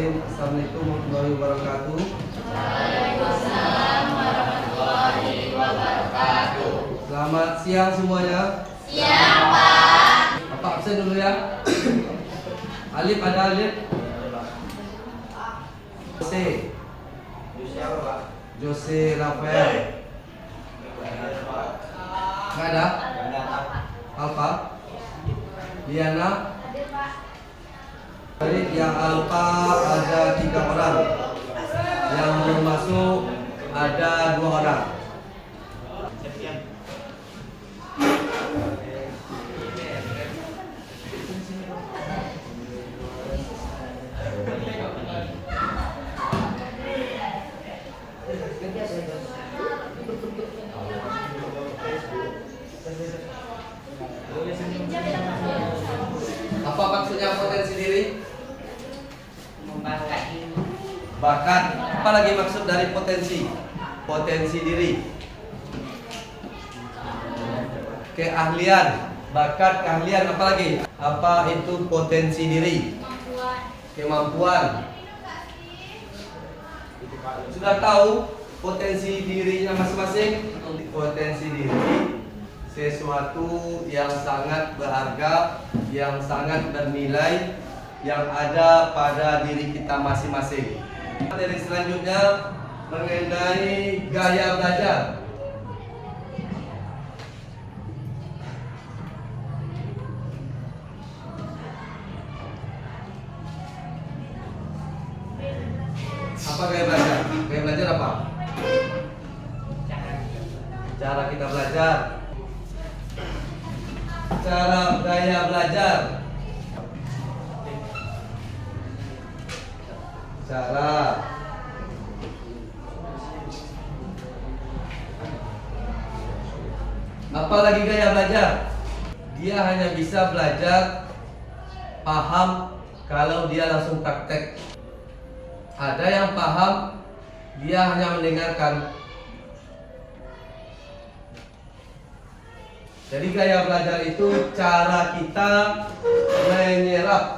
Bismillahirrahmanirrahim. Assalamualaikum warahmatullahi wabarakatuh. Waalaikumsalam warahmatullahi wabarakatuh. Selamat siang semuanya. Siang, Pak. Bapak absen dulu ya. Alif ada Alif? Jose. Jose Rafael. Nggak ada? Alfa? Diana? Dari yang Alfa ada 3 orang. Yang belum masuk ada 2 orang. Apa maksudnya potensi diri? Bakat. Apa lagi maksud dari potensi? Potensi diri. Keahlian. Bakat, keahlian, apa lagi? Apa itu potensi diri? Kemampuan. Sudah tahu potensi dirinya masing-masing? Potensi diri sesuatu yang sangat berharga, yang sangat bernilai, yang ada pada diri kita masing-masing. Dari selanjutnya mengenai gaya belajar. Apa gaya belajar? Gaya belajar apa? Cara kita belajar. Cara gaya belajar. Cara apa lagi gaya belajar? Dia hanya bisa belajar paham kalau dia langsung praktek. Ada yang paham, dia hanya mendengarkan. Jadi gaya belajar itu cara kita menyerap.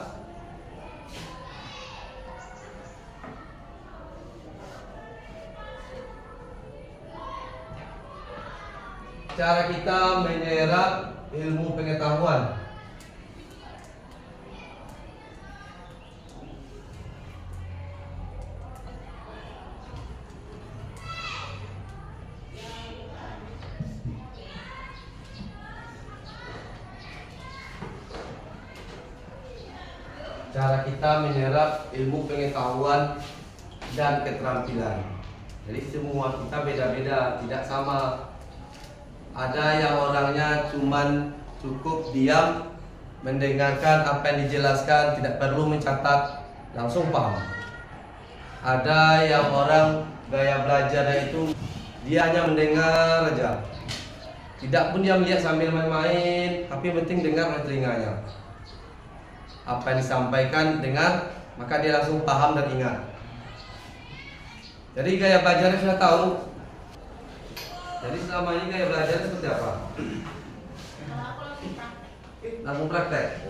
Cara kita menyerap ilmu pengetahuan. Cara kita menyerap ilmu pengetahuan dan keterampilan. Jadi semua kita beda-beda, tidak sama. Ada yang orangnya cuman cukup diam, mendengarkan apa yang dijelaskan, tidak perlu mencatat, langsung paham. Ada yang orang gaya belajarnya itu dia hanya mendengar aja, tidak pun dia melihat sambil main-main, tapi penting dengar oleh telinganya. Apa yang disampaikan dengar, maka dia langsung paham dan ingat. Jadi gaya belajarnya sudah tahu. Jadi selama ini gaya belajar seperti apa? Langsung praktek.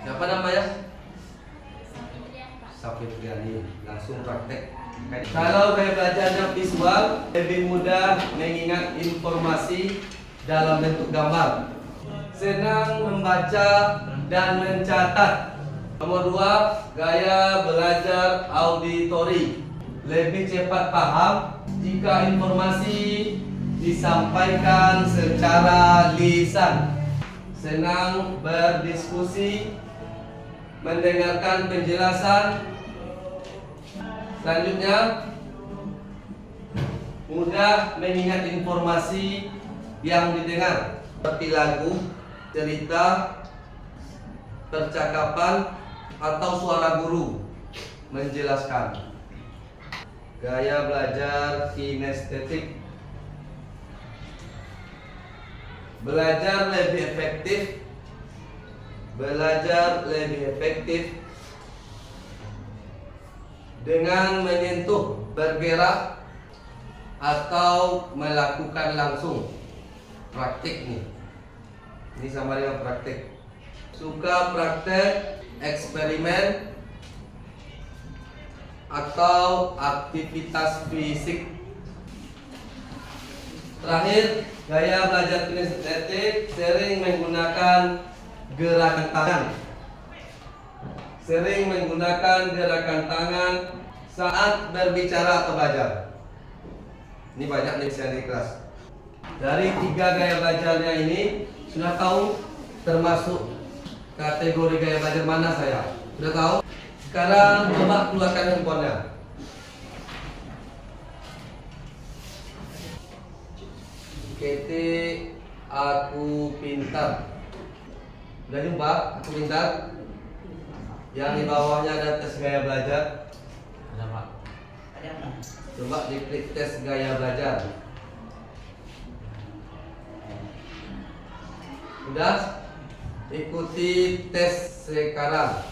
Siapa namanya? Safitriani. Langsung praktek. Kalau gaya belajarnya visual, lebih mudah mengingat informasi dalam bentuk gambar. Senang membaca dan mencatat. Nomor 2, gaya belajar auditori. Lebih cepat paham jika informasi disampaikan secara lisan. Senang berdiskusi, mendengarkan penjelasan. Selanjutnya, mudah mengingat informasi yang didengar, seperti lagu, cerita, percakapan, atau suara guru menjelaskan. Gaya belajar kinestetik. Belajar lebih efektif. Belajar lebih efektif dengan menyentuh, bergerak, atau melakukan langsung. Praktik nih. Ini sama dengan praktik. Suka praktek eksperimen atau aktivitas fisik. Terakhir, gaya belajar kinestetik sering menggunakan gerakan tangan. Sering menggunakan gerakan tangan saat berbicara atau belajar. Ini banyak nih seri kelas. Dari 3 gaya belajarnya ini sudah tahu termasuk kategori gaya belajar mana saya? Sudah tahu? Sekarang coba keluarkan handphonenya. Ketik aku pintar. Sudah jumpa aku pintar? Yang di bawahnya ada tes gaya belajar. Ada Pak. Coba diklik tes gaya belajar. Sudah? Ikuti tes sekarang.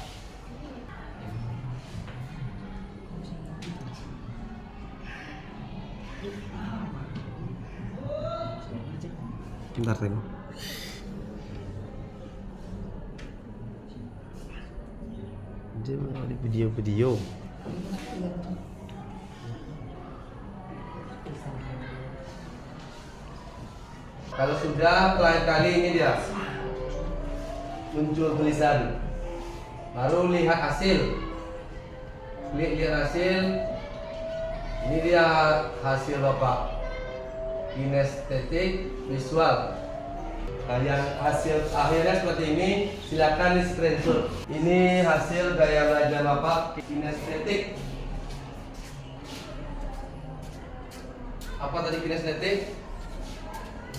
Bentar tengok. Dia ada video-video. Kalau sudah, terakhir kali ini dia muncul tulisan. Baru lihat hasil. Lihat hasil. Ini dia hasil Bapak. Kinestetik visual. Yang hasil akhirnya seperti ini, silakan di screenshot. Ini hasil gaya belajar Bapak kinestetik. Apa tadi kinestetik?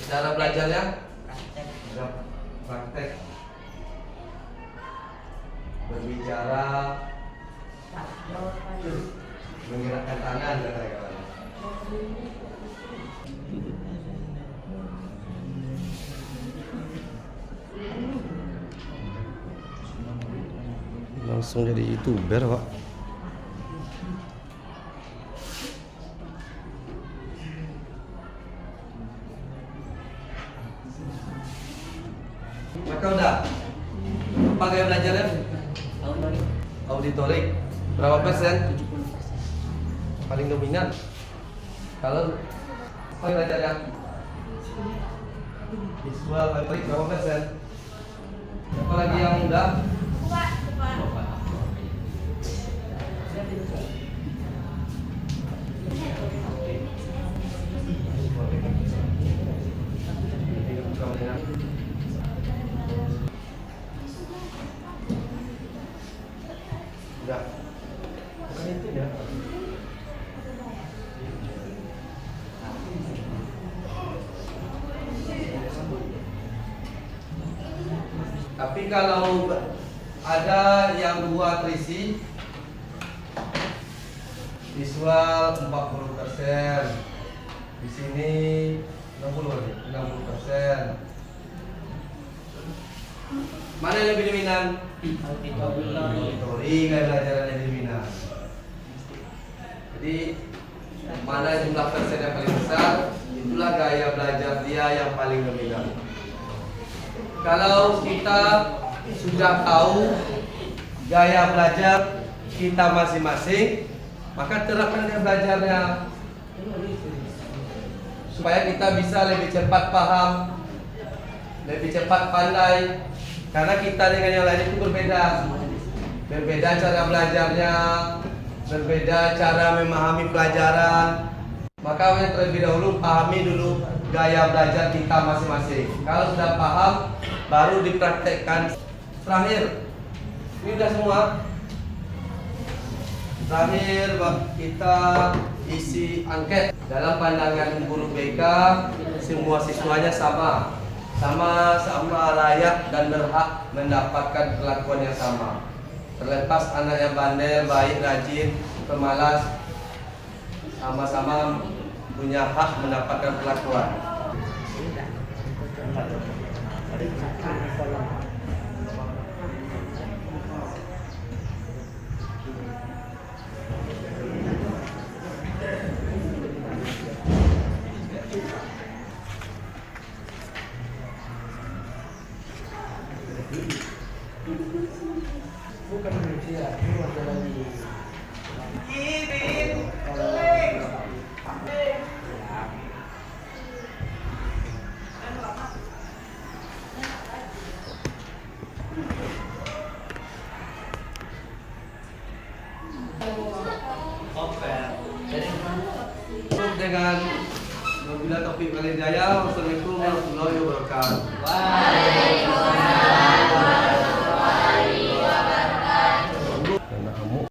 Cara belajarnya? Praktek. Berbicara, menggerakkan tangan dan lain-lain. Langsung jadi YouTuber, Pak. Maka udah. Apa gaya belajarnya? Auditorik. Berapa persen? Paling dominan. Kalau apa belajarnya? Visual auditorik berapa persen? Apa lagi yang mudah? Udah. Bukan itu ya. Tapi kalau ada yang buat risi visual 40%, di sini 60%. Mana yang lebih dominan? Auditori gaya belajar yang lebih dominan. Jadi mana jumlah persen yang paling besar, itulah gaya belajar dia yang paling dominan. Kalau kita sudah tahu gaya belajar kita masing-masing, maka terapkan gaya belajarnya supaya kita bisa lebih cepat paham, lebih cepat pandai. Karena kita dengan yang lain itu berbeda. Berbeda cara belajarnya, berbeda cara memahami pelajaran. Maka yang terlebih dahulu pahami dulu gaya belajar kita masing-masing. Kalau sudah paham, baru dipraktekkan. Terakhir, ini sudah semua. Terakhir kita isi angket. Dalam pandangan guru BK, semua siswanya sama layak dan berhak mendapatkan perlakuan yang sama. Terlepas anak yang bandel, baik, rajin, pemalas, sama-sama punya hak mendapatkan perlakuan. Bukan Indonesia, ini warga lagi. Tutup dengan Wabila Taufik Walhidayah. Wassalamualaikum warahmatullahi wabarakatuh. Waalaikumsalam.